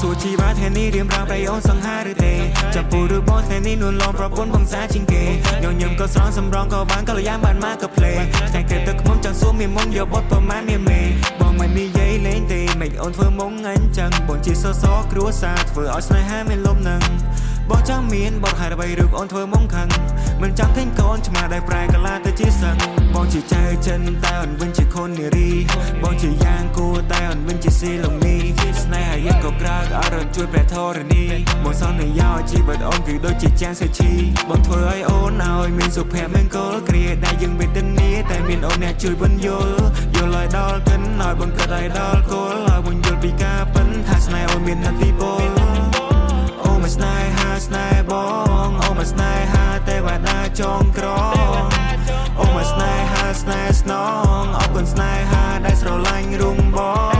ួរជីវ៉ាថ្ងៃនេះរៀបរាប់ប្រយោជន៍សង្ហាឬទេចាប់ពូឬបងថ្ងៃនេះនួនឡងប្រពន្ធបងសាជាងគេញញឹមក៏ស្រង់សម្រងក៏បានកល្យានបានមកក៏ភ្លេងថ្ងៃគេទឹកខ្មុំចង់សួរមានមុំយកបត់ប្រមាណមានមេបងមិននិយាយលេងទេមិនអូនធ្វើមុំអញ្ចឹងបងជាសសគ្រួសារធ្វើឲ្យស្នេហាមានលំនឹងបងចង់មានបទហេតុអ្វីឬអូនធ្វើមុំខឹងមិនចង់ឃើញកូនឆ្មាដែលប្រែកាឡាទៅជាសឹងបងជាចៅចិនតែអូនវិញជាខុននារីបងជាយ៉ាងគួរតែអូនវិញជាស៊ីឡូមីស្នេហាយើងក៏ក្រើកឲ្យអូនជួយព្រះធរណីបងសន្យាជីវិតអូនគឺដូចជាចាងសេឈីបងធ្វើឲ្យអូនឲ្យមានសុភមង្គលគ្រាដែលយើងមានទិនីតែមានអូនអ្នកជួយបញ្យល់យល់ឲ្យដល់កិនឲ្យបងគិតឲ្យដល់គោលឲ្យបងយល់ពីការពិនថាស្នេហ៍អូនមាននទីពលអូមិនស្នេហាស្នេហ៍បងអូមិនស្នេហាតែវ៉ាដាចងក្រអូមិនស្នេហាស្នេហ៍ស្នងអរគុណស្នេហាដែលស្រឡាញ់រុងបង